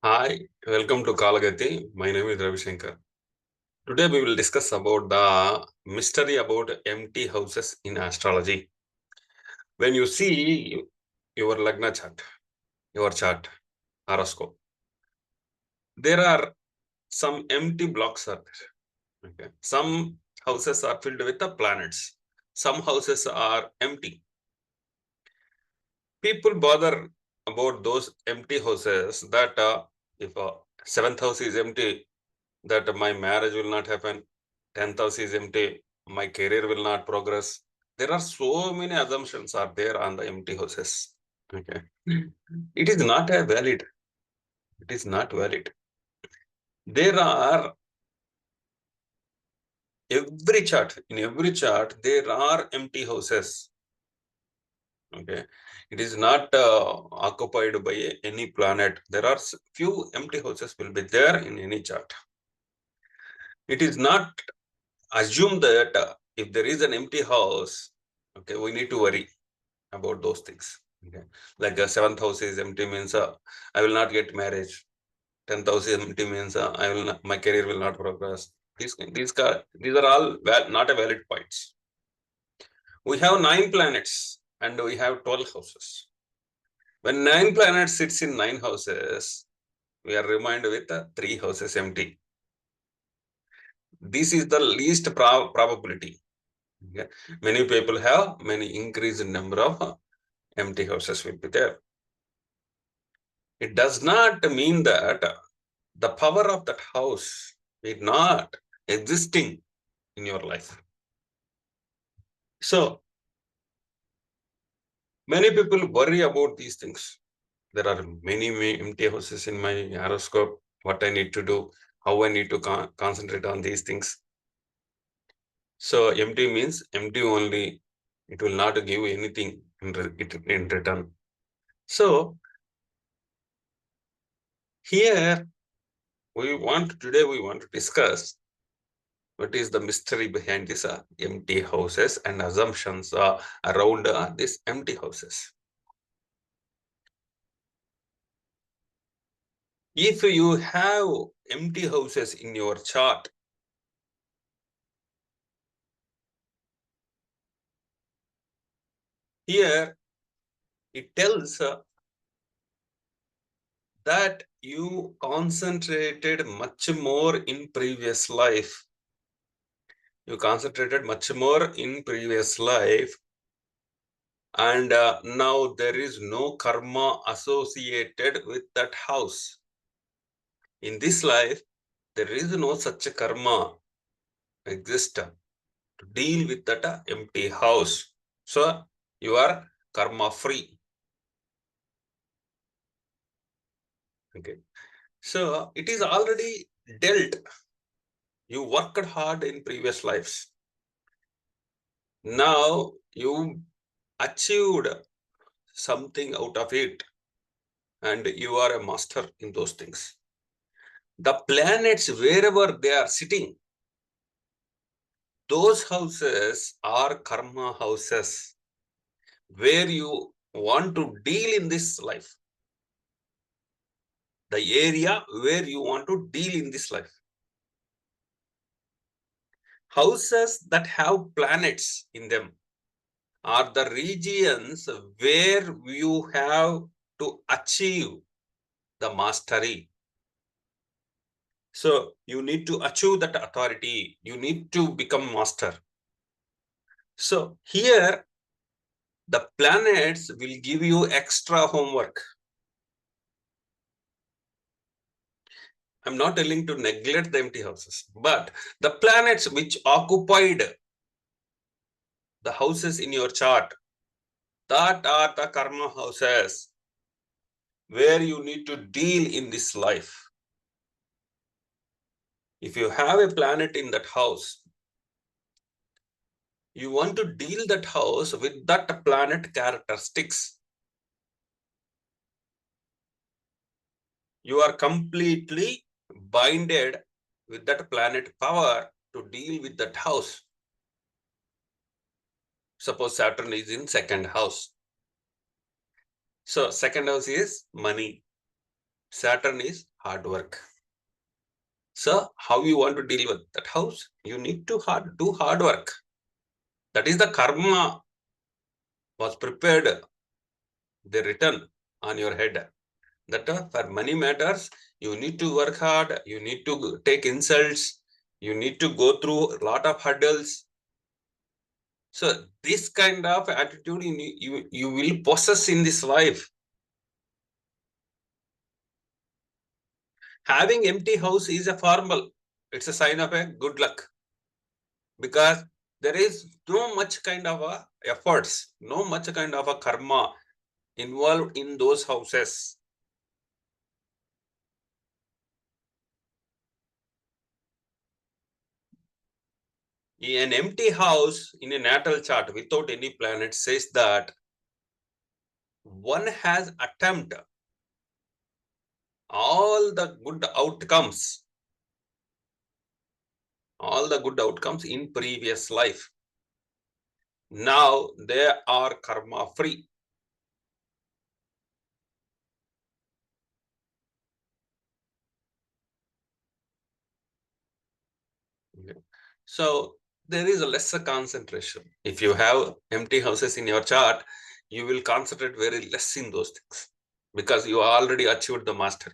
Hi, welcome to Kaalagathi. My name is Ravi Shankar. Today we will discuss about the mystery about empty houses in astrology. When you see your Lagna chart, your chart, horoscope, there are some empty blocks are there. Okay. Some houses are filled with the planets. Some houses are empty. People bother about those empty houses that if seventh house is empty, that my marriage will not happen, 10th house is empty, my career will not progress. There are so many assumptions are there on the empty houses. Okay. It is not a valid. It is not valid. There are in every chart, there are empty houses. Okay. It is not occupied by any planet. There are few empty houses will be there in any chart. It is not assumed that if there is an empty house, okay, we need to worry about those things. Okay. Like the seventh house is empty means I will not get marriage. 10th house is empty means I will not, my career will not progress. These are all not a valid points. We have 9 planets and we have 12 houses. When 9 planets sits in 9 houses, we are reminded with 3 houses empty. This is the least probability. Okay. Many people have many increased number of empty houses will be there. It does not mean that the power of that house is not existing in your life. So many people worry about these things. There are many empty houses in my horoscope. What I need to do, how I need to concentrate on these things. So empty means empty only. It will not give anything in return. So here today we want to discuss what is the mystery behind these empty houses and assumptions around these empty houses. If you have empty houses in your chart, here it tells that you concentrated much more in previous life. You concentrated much more in previous life, and now there is no karma associated with that house. In this life, there is no such a karma exist to deal with that empty house. So you are karma free. Okay. So it is already dealt. You worked hard in previous lives. Now you achieved something out of it, and you are a master in those things. The planets, wherever they are sitting, those houses are karma houses where you want to deal in this life. The area where you want to deal in this life. Houses that have planets in them are the regions where you have to achieve the mastery. So you need to achieve that authority. You need to become master. So here, the planets will give you extra homework. I'm not telling to neglect the empty houses, but the planets which occupied the houses in your chart, that are the karma houses where you need to deal in this life. If you have a planet in that house, you want to deal that house with that planet characteristics. You are completely binded with that planet power to deal with that house. Suppose Saturn is in second house. So second house is money. Saturn is hard work. So how you want to deal with that house? You need to do hard work. That is the karma was prepared, the written on your head. That for money matters, you need to work hard, you need to take insults, you need to go through a lot of hurdles. So this kind of attitude you will possess in this life. Having empty house is a formal. It's a sign of a good luck. Because there is no much kind of a efforts, no much kind of a karma involved in those houses. An empty house in a natal chart without any planet says that one has attempted all the good outcomes, in previous life. Now they are karma free. Okay. So there is a lesser concentration. If you have empty houses in your chart, you will concentrate very less in those things because you already achieved the mastery.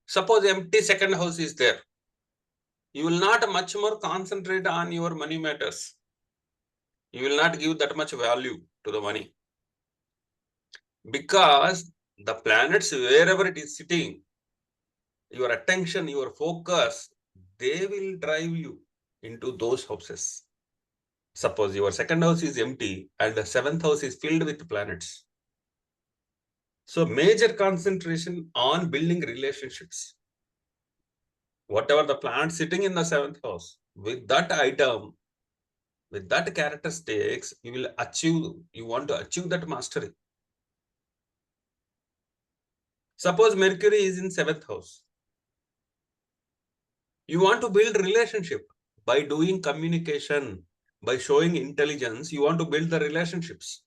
Suppose empty second house is there. You will not much more concentrate on your money matters. You will not give that much value to the money. Because the planets, wherever it is sitting, your attention, your focus, they will drive you into those houses. Suppose your second house is empty and the seventh house is filled with planets. So major concentration on building relationships. Whatever the planet sitting in the seventh house, with that item, with that characteristics, you will achieve, you want to achieve that mastery. Suppose Mercury is in seventh house. You want to build relationship by doing communication, by showing intelligence. You want to build the relationships.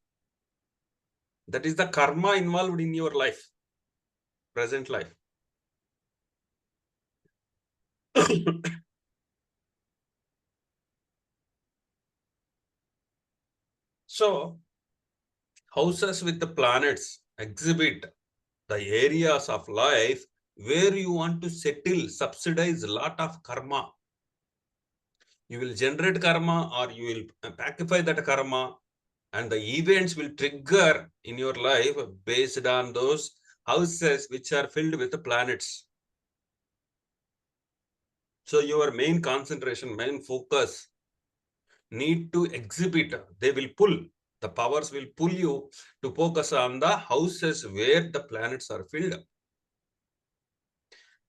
That is the karma involved in your life, present life. So houses with the planets exhibit the areas of life where you want to settle, subsidize a lot of karma. You will generate karma or you will pacify that karma, and the events will trigger in your life based on those houses which are filled with the planets. So your main concentration, main focus need to exhibit. They will pull, the powers will pull you to focus on the houses where the planets are filled.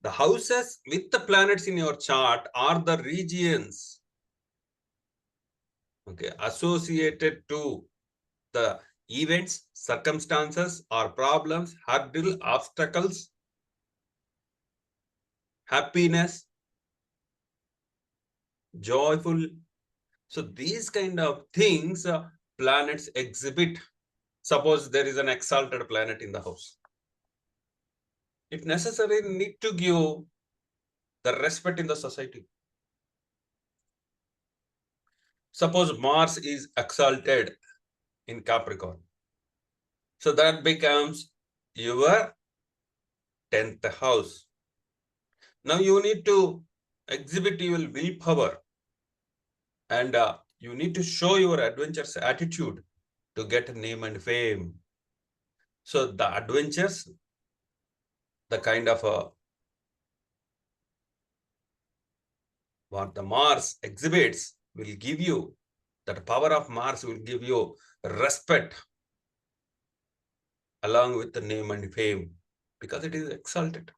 The houses with the planets in your chart are the regions, okay, associated to the events, circumstances, or problems, hurdle, obstacles, happiness, joyful. So these kind of things planets exhibit. Suppose there is an exalted planet in the house. It necessarily need to give the respect in the society. Suppose Mars is exalted in Capricorn. So that becomes your 10th house. Now you need to exhibit your willpower and you need to show your adventurous attitude to get name and fame. So the adventures, the kind of what the Mars exhibits will give you, that power of Mars will give you respect along with the name and fame because it is exalted.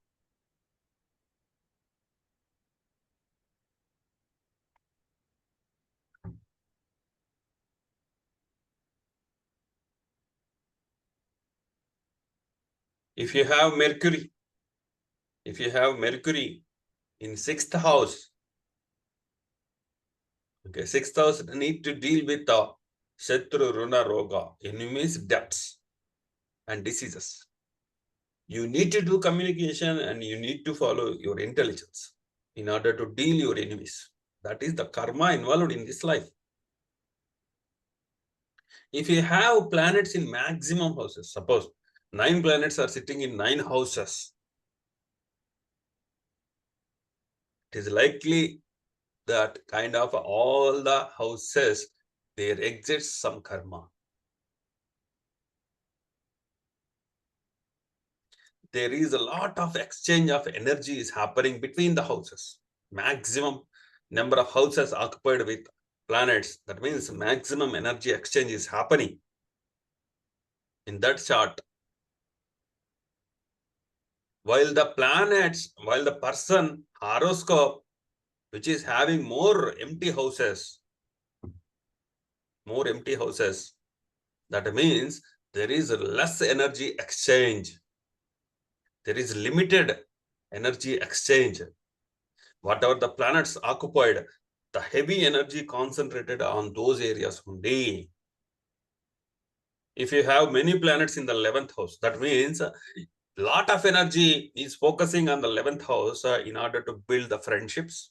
If you have Mercury, in sixth house, Okay, sixth house need to deal with the Shatru Runa Roga, enemies, debts, and diseases. You need to do communication and you need to follow your intelligence in order to deal your enemies. That is the karma involved in this life. If you have planets in maximum houses, suppose 9 planets are sitting in 9 houses, it is likely that kind of all the houses, there exists some karma. There is a lot of exchange of energy is happening between the houses. Maximum number of houses occupied with planets. That means maximum energy exchange is happening in that chart. While the person horoscope, which is having more empty houses, that means there is less energy exchange. There is limited energy exchange. Whatever the planets occupied, the heavy energy concentrated on those areas only. If you have many planets in the 11th house, that means a lot of energy is focusing on the 11th house in order to build the friendships,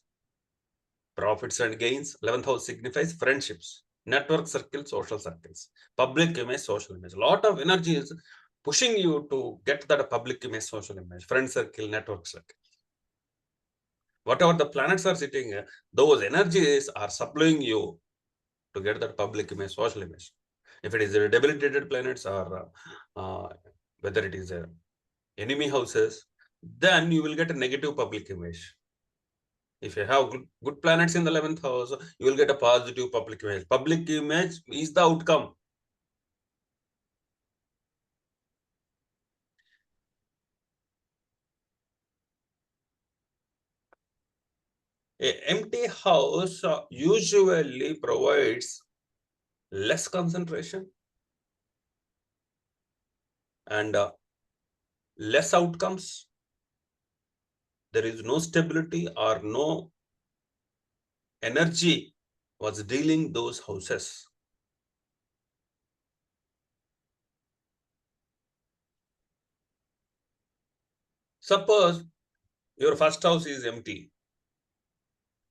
profits and gains. 11th house signifies friendships, network circles, social circles, public image, social image. A lot of energy is pushing you to get that public image, social image, friend circle, network circle. Whatever the planets are sitting, those energies are supplying you to get that public image, social image. If it is a debilitated planets or whether it is a enemy houses, then you will get a negative public image. If you have good planets in the 11th house, you will get a positive public image. Public image is the outcome. A empty house usually provides less concentration and less outcomes. There is no stability or no energy was dealing those houses. Suppose your first house is empty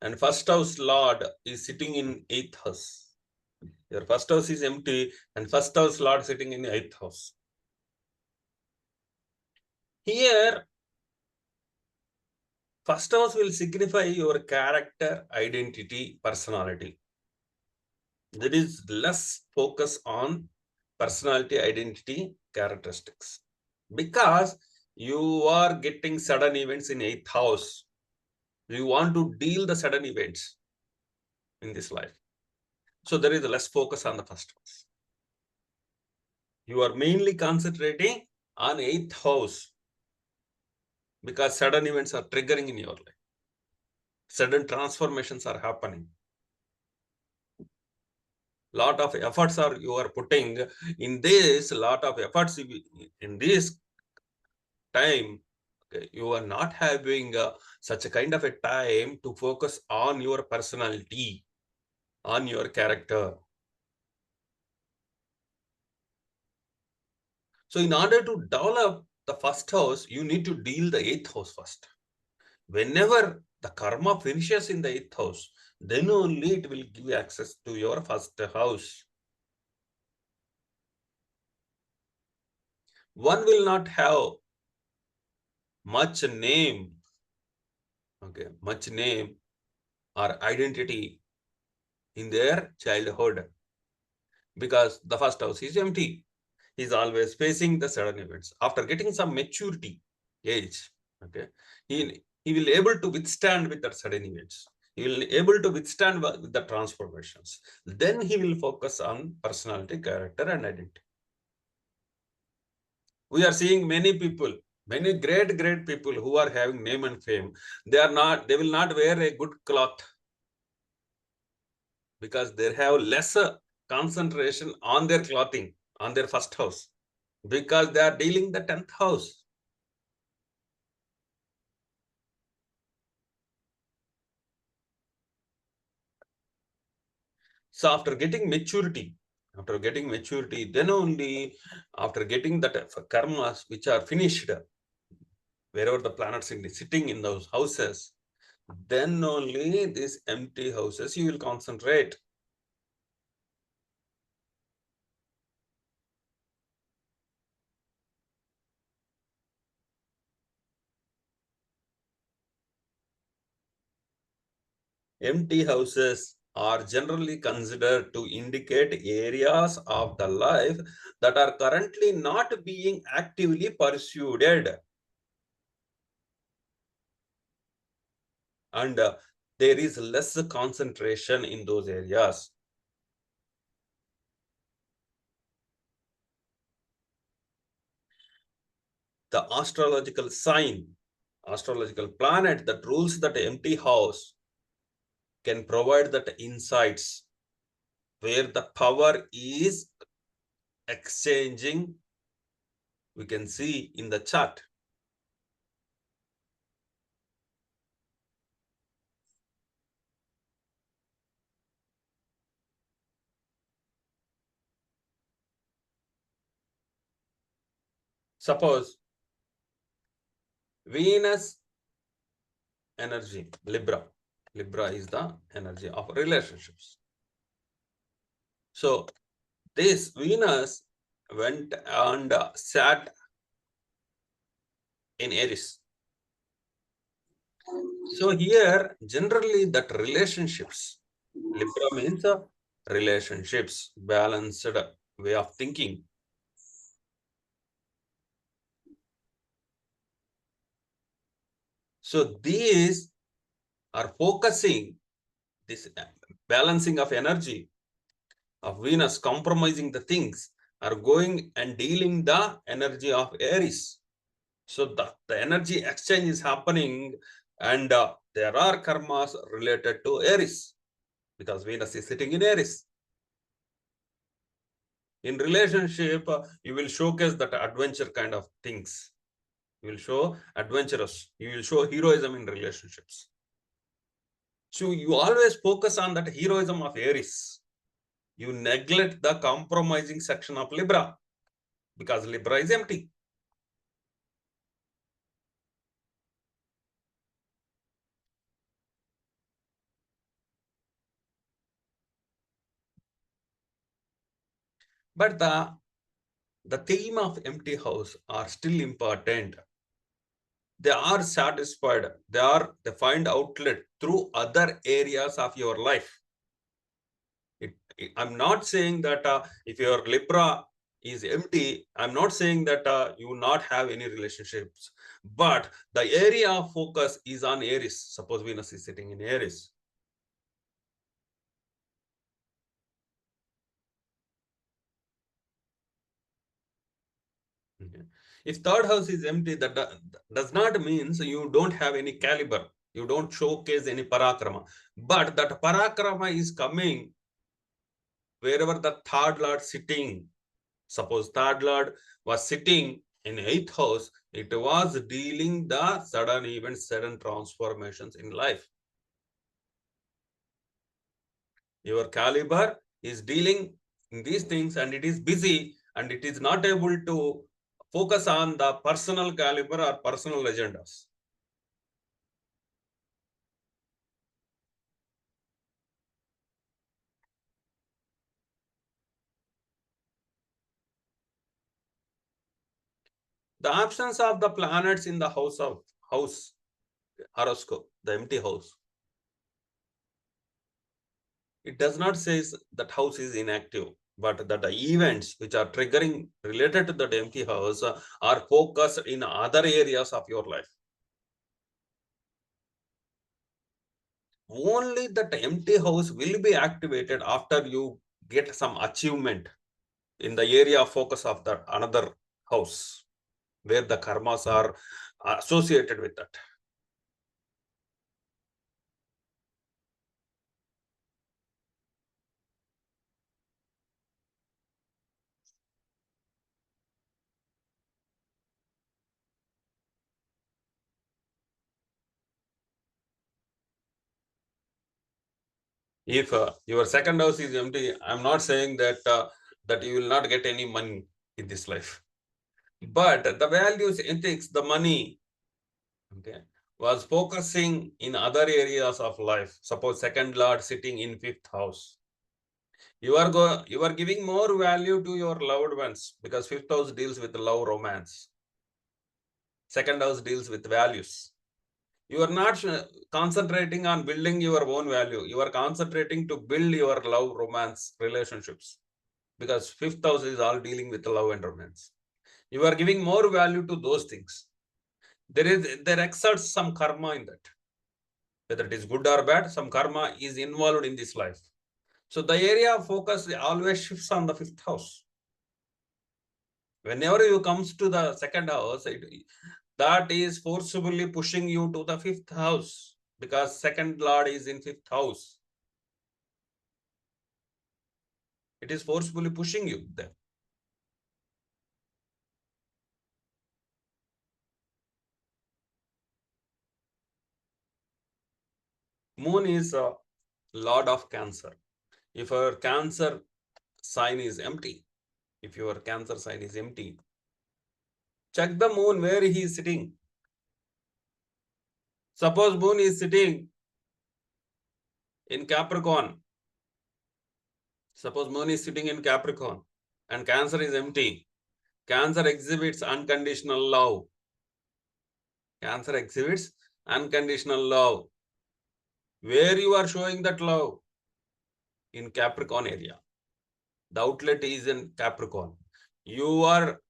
and first house lord is sitting in 8th house. Your first house is empty and first house lord sitting in 8th house. Here, first house will signify your character, identity, personality. There is less focus on personality, identity, characteristics. Because you are getting sudden events in 8th house. You want to deal the sudden events in this life. So there is less focus on the first house. You are mainly concentrating on 8th house because sudden events are triggering in your life. Sudden transformations are happening. Lot of efforts are you are putting in this, lot of efforts in this time. Okay, you are not having such a kind of a time to focus on your personality, on your character. So in order to develop the first house, you need to deal the 8th house first. Whenever the karma finishes in the 8th house, then only it will give access to your first house. One will not have much name, okay, much name or identity in their childhood because the first house is empty. He's always facing the sudden events. After getting some maturity age, okay, he will able to withstand with that sudden events. He will able to withstand with the transformations. Then he will focus on personality, character, and identity. We are seeing many people, many great people who are having name and fame. They will not wear a good cloth because they have lesser concentration on their clothing, on their first house, because they are dealing the 10th house. So after getting maturity, then only after getting that karmas which are finished, wherever the planets are sitting in those houses, then only these empty houses you will concentrate. Empty houses are generally considered to indicate areas of the life that are currently not being actively pursued, and there is less concentration in those areas. The astrological planet that rules that empty house can provide that insights where the power is exchanging. We can see in the chart. Suppose Venus energy, Libra. Libra is the energy of relationships. So this Venus went and sat in Aries. So here, generally that relationships, Libra means relationships, balanced way of thinking. So these are focusing this balancing of energy of Venus, compromising the things, are going and dealing the energy of Aries. So the energy exchange is happening, and there are karmas related to Aries because Venus is sitting in Aries. In relationship, you will showcase that adventure kind of things. You will show adventurous. You will show heroism in relationships. So you always focus on that heroism of Aries. You neglect the compromising section of Libra because Libra is empty. But the theme of empty house are still important. They are satisfied. They find outlet through other areas of your life. I'm not saying that if your Libra is empty, I'm not saying that you not have any relationships, but the area of focus is on Aries. Suppose Venus is sitting in Aries. Okay. If third house is empty, that does not mean so you don't have any caliber. You don't showcase any parakrama. But that parakrama is coming wherever the third lord sitting. Suppose third lord was sitting in eighth house, it was dealing the sudden events, sudden transformations in life. Your caliber is dealing in these things and it is busy and it is not able to focus on the personal caliber or personal agendas. The absence of the planets in the house horoscope, the empty house, it does not say that house is inactive, but that the events which are triggering related to the empty house are focused in other areas of your life. Only that empty house will be activated after you get some achievement in the area of focus of the another house where the karmas are associated with that. If your second house is empty, I'm not saying that that you will not get any money in this life. But the values, ethics, the money, okay, was focusing in other areas of life. Suppose second lord sitting in fifth house. You are giving more value to your loved ones because fifth house deals with love, romance. Second house deals with values. You are not concentrating on building your own value. You are concentrating to build your love, romance, relationships. Because fifth house is all dealing with love and romance. You are giving more value to those things. There exerts some karma in that. Whether it is good or bad, some karma is involved in this life. So the area of focus always shifts on the fifth house. Whenever you comes to the second house, that is forcibly pushing you to the fifth house because second lord is in fifth house. It is forcibly pushing you there. Moon is a lord of Cancer. If our Cancer sign is empty, if your Cancer sign is empty, check the moon where he is sitting. Suppose moon is sitting in Capricorn. Suppose moon is sitting in Capricorn and Cancer is empty. Cancer exhibits unconditional love. Cancer exhibits unconditional love. Where you are showing that love? In Capricorn area. The outlet is in Capricorn. You are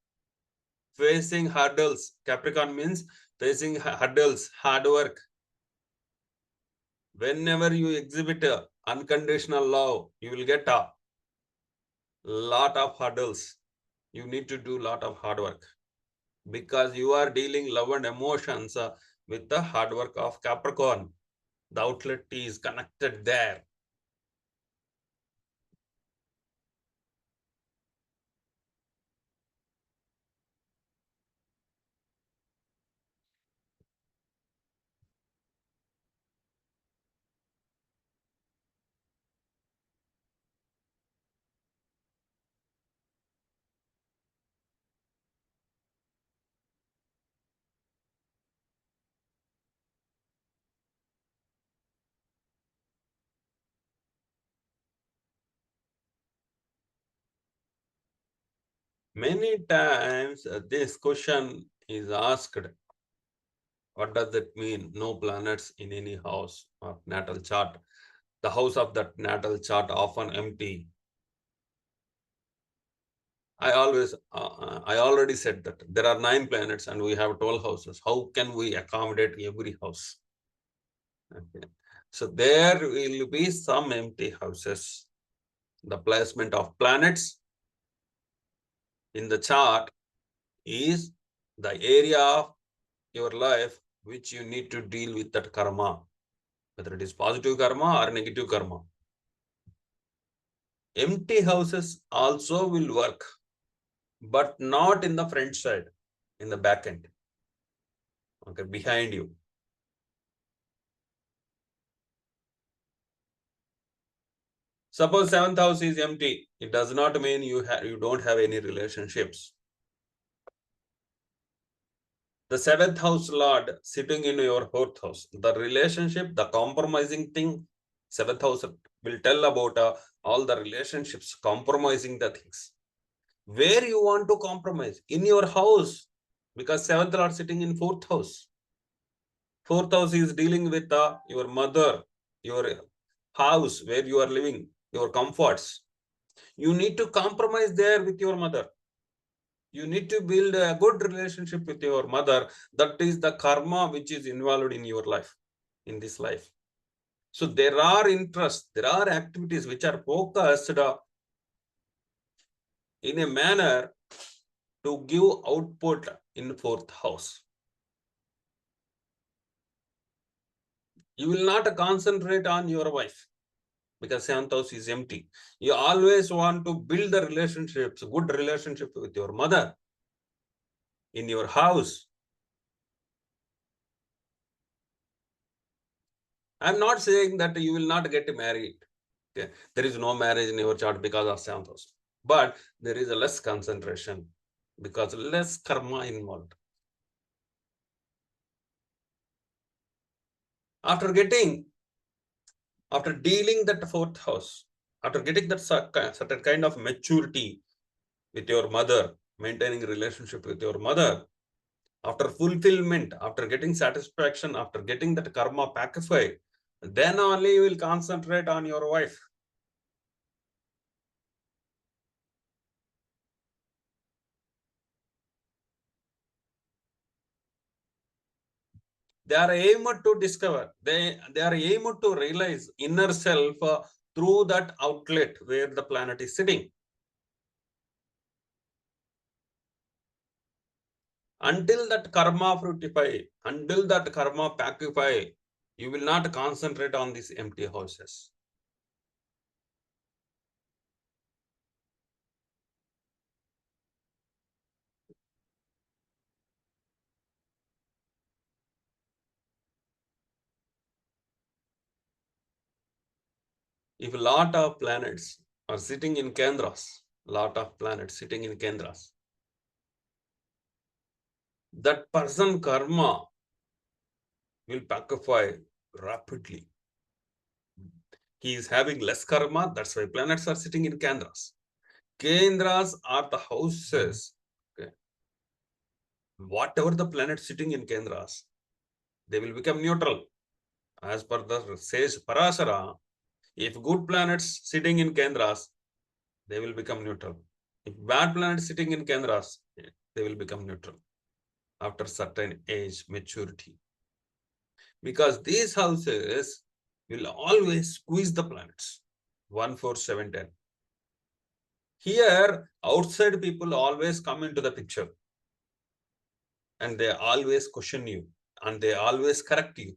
facing hurdles. Capricorn means facing hurdles, hard work. Whenever you exhibit unconditional love, you will get a lot of hurdles. You need to do a lot of hard work because you are dealing love and emotions with the hard work of Capricorn. The outlet is connected there. Many times this question is asked. What does that mean? No planets in any house of natal chart. The house of that natal chart often empty. I already said that there are 9 planets and we have 12 houses. How can we accommodate every house? Okay. So there will be some empty houses. The placement of planets in the chart is the area of your life which you need to deal with that karma, whether it is positive karma or negative karma. Empty houses also will work, but not in the front side, in the back end, okay, behind you. Suppose 7th house is empty. It does not mean you don't have any relationships. The 7th house lord sitting in your 4th house, the relationship, the compromising thing, 7th house will tell about all the relationships, compromising the things. Where you want to compromise? In your house, because 7th lord sitting in 4th house. 4th house is dealing with your mother, your house where you are living, your comforts. You need to compromise there with your mother. You need to build a good relationship with your mother. That is the karma which is involved in your life, in this life. So there are interests, there are activities which are focused in a manner to give output in 4th house. You will not concentrate on your wife because 7th house is empty. You always want to build the relationships, good relationship with your mother in your house. I'm not saying that you will not get married. Okay. There is no marriage in your chart because of 7th house. But there is a less concentration because less karma involved. After dealing that 4th house, after getting that certain kind of maturity with your mother, maintaining a relationship with your mother, after fulfillment, after getting satisfaction, after getting that karma pacified, then only you will concentrate on your wife. They are aimed to discover, they are aimed to realize inner self through that outlet where the planet is sitting. Until that karma fructify, until that karma pacify, you will not concentrate on these empty houses. If a lot of planets are sitting in Kendras, lot of planets sitting in Kendras, that person karma will pacify rapidly. He is having less karma, that's why planets are sitting in Kendras. Kendras are the houses. Okay. Whatever the planets sitting in Kendras, they will become neutral. As per the says Parashara, if good planets sitting in Kendras, they will become neutral. If bad planets sitting in Kendras, they will become neutral after certain age, maturity. Because these houses will always squeeze the planets. 1, 4, 7, 10. Here, outside people always come into the picture and they always question you and they always correct you.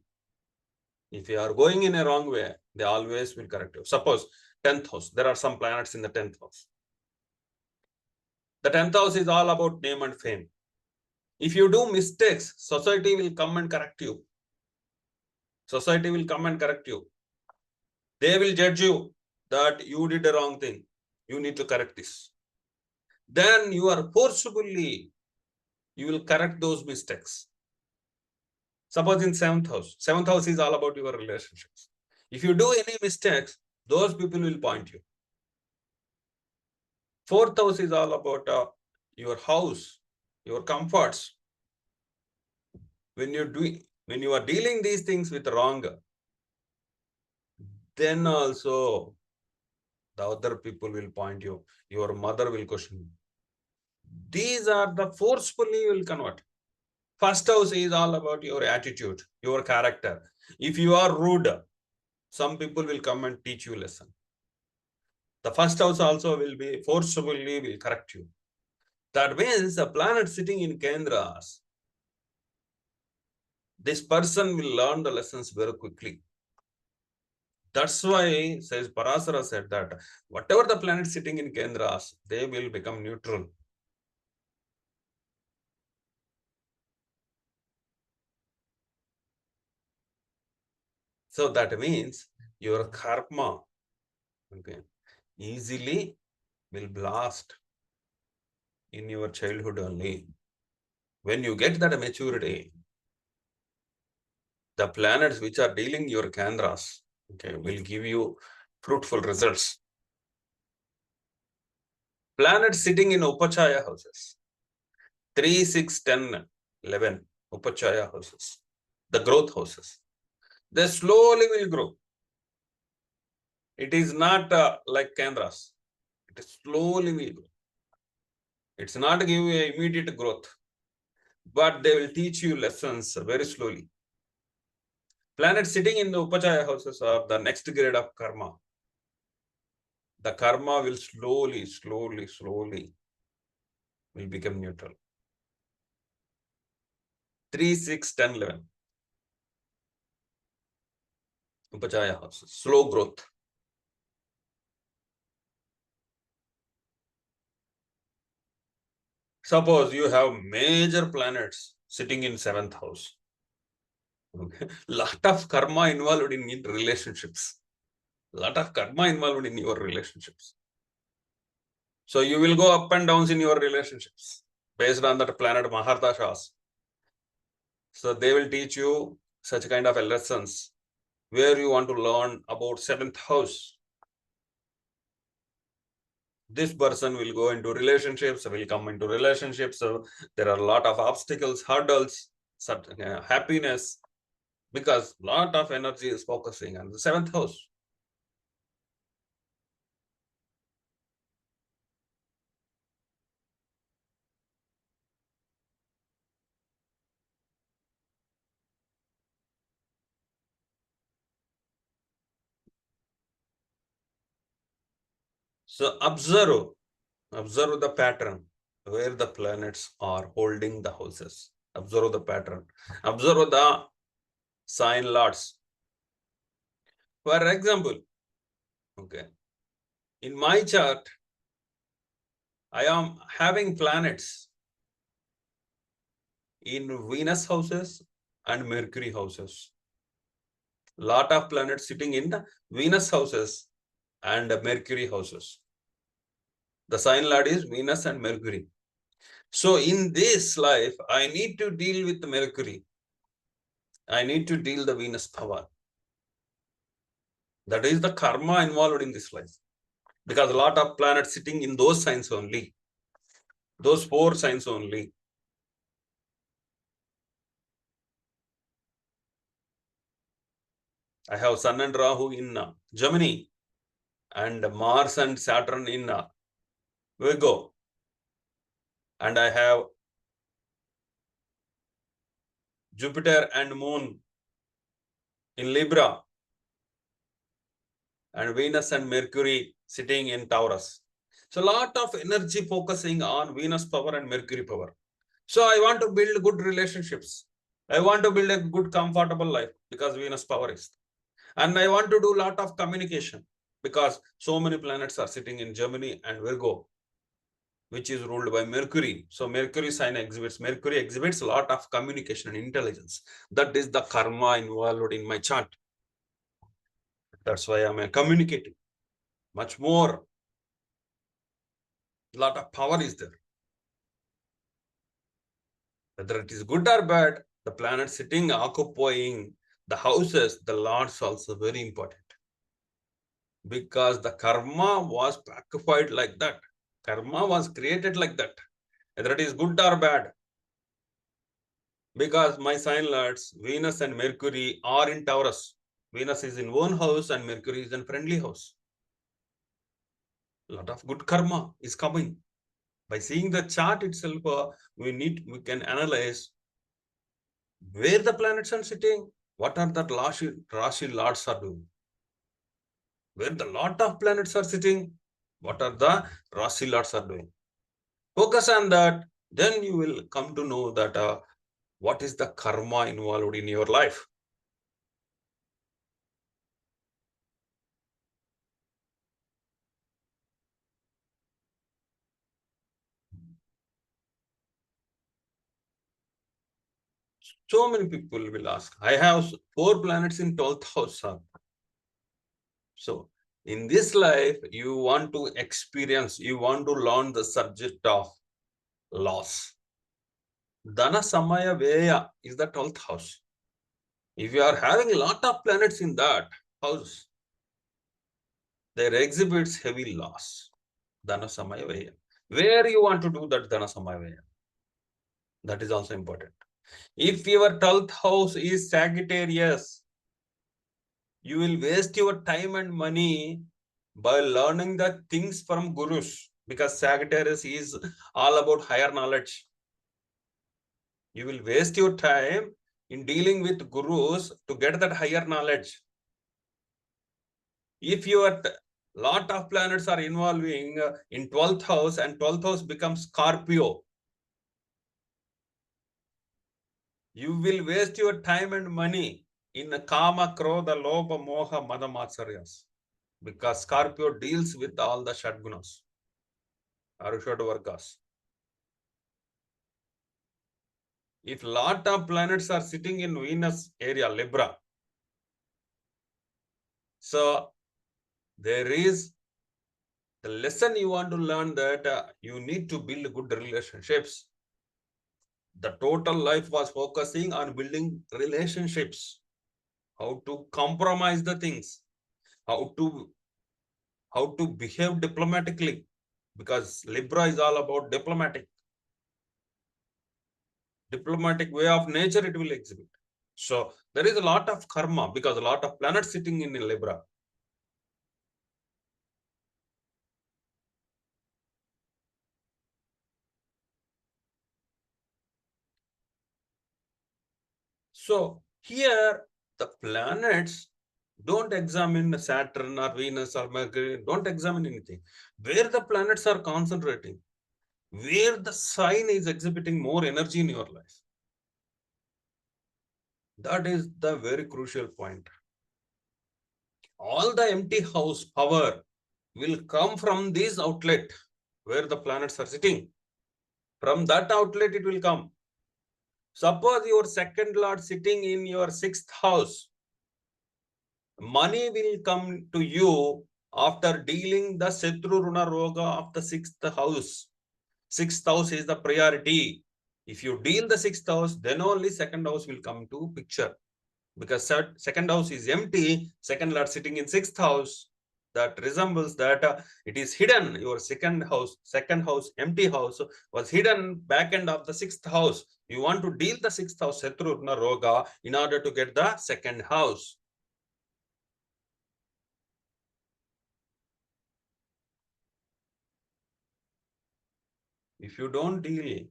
If you are going in a wrong way, they always will correct you. Suppose 10th house, there are some planets in the 10th house. The 10th house is all about name and fame. If you do mistakes, society will come and correct you. Society will come and correct you. They will judge you that you did a wrong thing. You need to correct this. Then you are forcibly, you will correct those mistakes. Suppose in 7th house is all about your relationships. If you do any mistakes, those people will point you. 4th house is all about your house, your comforts. When you are dealing these things with wrong, then also the other people will point you. Your mother will question you. These are the forcefully you will convert. First house is all about your attitude, your character. If you are rude, some people will come and teach you a lesson. The first house also will be forcibly will correct you. That means a planet sitting in Kendras, this person will learn the lessons very quickly. That's why, says Parasara said that whatever the planet sitting in Kendras, they will become neutral. So that means your karma, okay, easily will blast in your childhood only. When you get that maturity, the planets which are dealing your Kendras, okay, will give you fruitful results. Planets sitting in Upachaya houses, 3, 6, 10, 11 Upachaya houses, the growth houses, they slowly will grow. It is not like Kendras. It is slowly will grow. It's not give you immediate growth, but they will teach you lessons very slowly. Planets sitting in the Upachaya houses are the next grade of karma. The karma will slowly will become neutral. 3, 6, 10, 11. Upachaya houses, slow growth. Suppose you have major planets sitting in 7th house. Okay. Lot of karma involved in relationships. Lot of karma involved in your relationships. So you will go up and downs in your relationships based on that planet Mahardashas. So they will teach you such kind of lessons where you want to learn about seventh house. This person will go into relationships, will come into relationships. So there are a lot of obstacles, hurdles, happiness, because a lot of energy is focusing on the seventh house. So observe the pattern where the planets are holding the houses. Observe the pattern. Observe the sign lots. For example, okay, in my chart, I am having planets in Venus houses and Mercury houses. Lot of planets sitting in the Venus houses and Mercury houses. The sign lord is Venus and Mercury. So in this life, I need to deal with Mercury. I need to deal the Venus power. That is the karma involved in this life. Because a lot of planets sitting in those signs only. Those 4 signs only. I have Sun and Rahu in Gemini and Mars and Saturn in Virgo. And I have Jupiter and Moon in Libra. And Venus and Mercury sitting in Taurus. So a lot of energy focusing on Venus power and Mercury power. So I want to build good relationships. I want to build a good, comfortable life because Venus power is. And I want to do a lot of communication because so many planets are sitting in Gemini and Virgo, which is ruled by Mercury. So Mercury exhibits a lot of communication and intelligence. That is the karma involved in my chart. That's why I'm communicating much more. A lot of power is there. Whether it is good or bad, the planet sitting, occupying the houses, the lords also very important. Because the karma was occupied like that. Karma was created like that. Whether it is good or bad. Because my sign lords, Venus and Mercury are in Taurus. Venus is in one house and Mercury is in friendly house. A lot of good karma is coming. By seeing the chart itself, we can analyze where the planets are sitting, what are the Rashi lords are doing. Where the lot of planets are sitting, what are the Rashi lords are doing. Focus on that, then you will come to know that what is the karma involved in your life. So many people will ask, I have 4 planets in 12th house. So in this life, you want to experience, you want to learn the subject of loss. Dana Samaya Veya is the 12th house. If you are having a lot of planets in that house, there exhibits heavy loss. Dana Samaya Veya. Where you want to do that Dana Samaya Veya? That is also important. If your 12th house is Sagittarius, you will waste your time and money by learning the things from gurus, because Sagittarius is all about higher knowledge. You will waste your time in dealing with gurus to get that higher knowledge. If your lot of planets are involving in 12th house and 12th house becomes Scorpio, you will waste your time and money in Kama, Krodha, Lobha, Moha, Mada, Matsaryas. Because Scorpio deals with all the Shadgunas, Arushadvargas. If lot of planets are sitting in Venus area, Libra, so There is the lesson you want to learn that you need to build good relationships. The total life was focusing on building relationships, how to compromise the things, how to behave diplomatically, because Libra is all about diplomatic way of nature it will exhibit. So there is a lot of karma because a lot of planets sitting in Libra. So here the planets don't examine Saturn or Venus or Mercury, don't examine anything. Where the planets are concentrating, where the sign is exhibiting more energy in your life. That is the very crucial point. All the empty house power will come from this outlet where the planets are sitting. From that outlet, it will come. Suppose your second lord sitting in your sixth house, money will come to you after dealing the Shatru Runa Roga of the sixth house. Sixth house is the priority. If you deal the sixth house, then only second house will come to picture. Because second house is empty, second lord sitting in sixth house, that resembles that it is hidden. Your second house, empty house was hidden back end of the sixth house. You want to deal the sixth house, Shatrurna Roga, in order to get the second house. If you don't deal,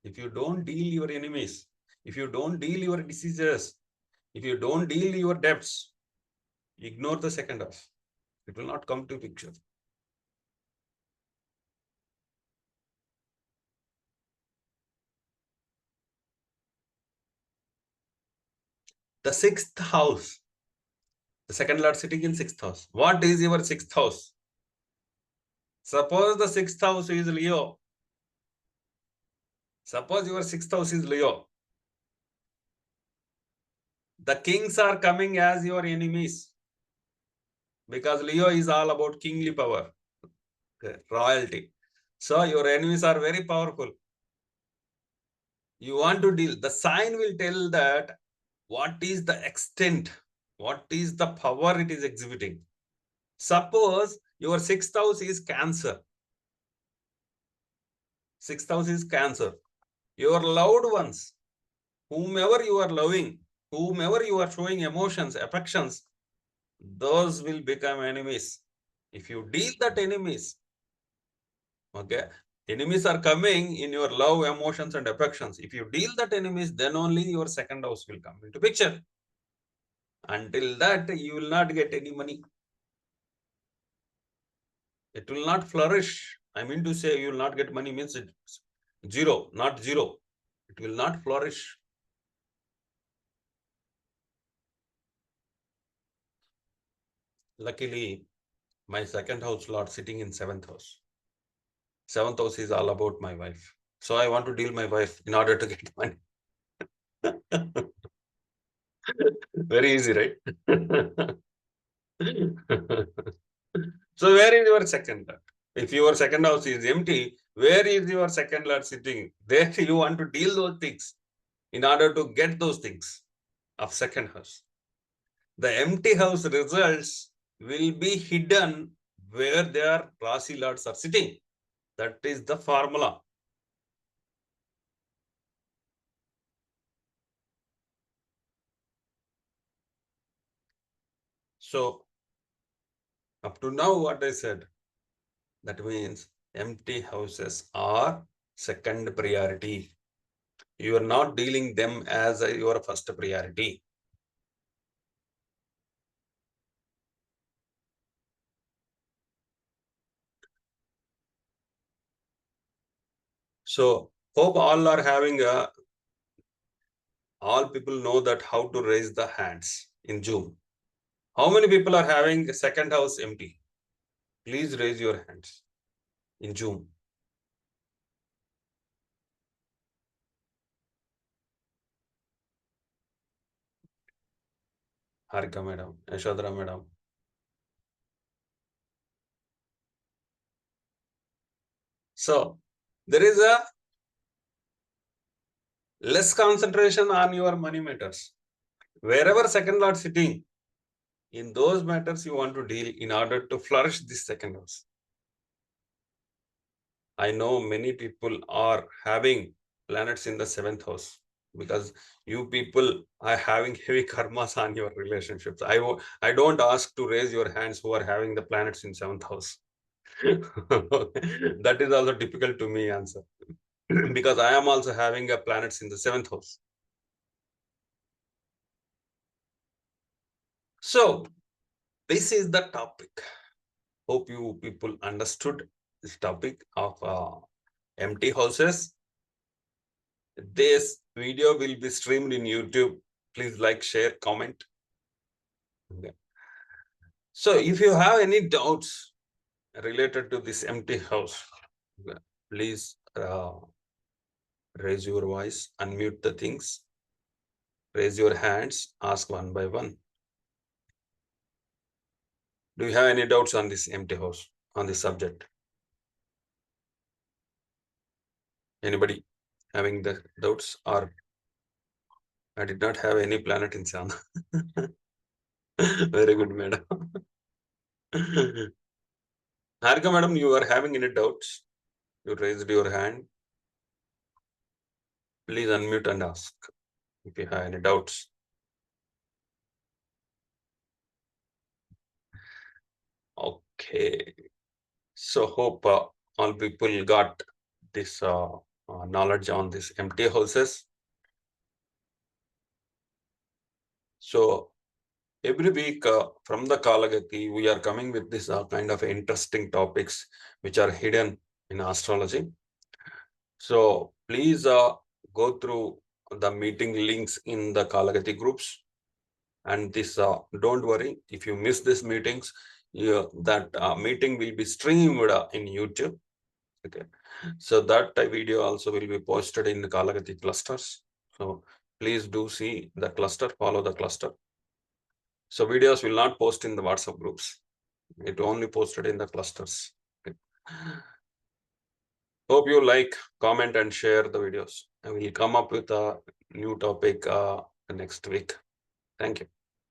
if you don't deal your enemies, if you don't deal your diseases, if you don't deal your debts, ignore the second house. It will not come to picture. The sixth house, the second lord sitting in sixth house. What is your sixth house? Suppose the sixth house is Leo. Suppose your sixth house is Leo. The kings are coming as your enemies because Leo is all about kingly power, royalty. So your enemies are very powerful. You want to deal. The sign will tell that what is the extent, what is the power it is exhibiting. Suppose your sixth house is Cancer. Sixth house is Cancer. Your loved ones, whomever you are loving, whomever you are showing emotions, affections, those will become enemies. If you deal that enemies, okay, enemies are coming in your love, emotions, and affections. If you deal that enemies, then only your second house will come into picture. Until that, you will not get any money. It will not flourish. I mean to say, you will not get money means it's zero, not zero. It will not flourish. Luckily, my second house lord sitting in seventh house. Seventh house is all about my wife. So I want to deal my wife in order to get money. Very easy, right? So where is your second lord? If your second house is empty, where is your second lord sitting? There you want to deal those things in order to get those things of second house. The empty house results will be hidden where their Rasi lords are sitting. That is the formula. So up to now, what I said, that means empty houses are second priority. You are not dealing them as your first priority. So hope all are having all people know that how to raise the hands in Zoom. How many people are having a second house empty? Please raise your hands in Zoom. Harika madam, Yashodhara madam. So there is a less concentration on your money matters. Wherever second lord sitting, in those matters you want to deal in order to flourish this second house. I know many people are having planets in the seventh house because you people are having heavy karmas on your relationships. I don't ask to raise your hands who are having the planets in seventh house. That is also difficult to me answer because I am also having a planets in the seventh house. So this is the topic. Hope you people understood this topic of empty houses. This video will be streamed in YouTube. Please like, share, comment. Okay. So if you have any doubts related to this empty house, please raise your voice, unmute the things, raise your hands, ask one by one. Do you have any doubts on this empty house, on this subject? Anybody having the doubts, or I did not have any planet in Sun? Very good, madam. Harika, madam, you are having any doubts? You raised your hand. Please unmute and ask if you have any doubts. Okay. So hope all people got this knowledge on this empty houses. So every week from the Kaalagathi, we are coming with this kind of interesting topics which are hidden in astrology. So please go through the meeting links in the Kaalagathi groups. And this, don't worry, if you miss these meetings, that meeting will be streamed in YouTube. Okay, so that video also will be posted in the Kaalagathi clusters. So please do see the cluster, follow the cluster. So videos will not post in the WhatsApp groups. It only posted in the clusters. Okay. Hope you like, comment, and share the videos. I will come up with a new topic next week. Thank you.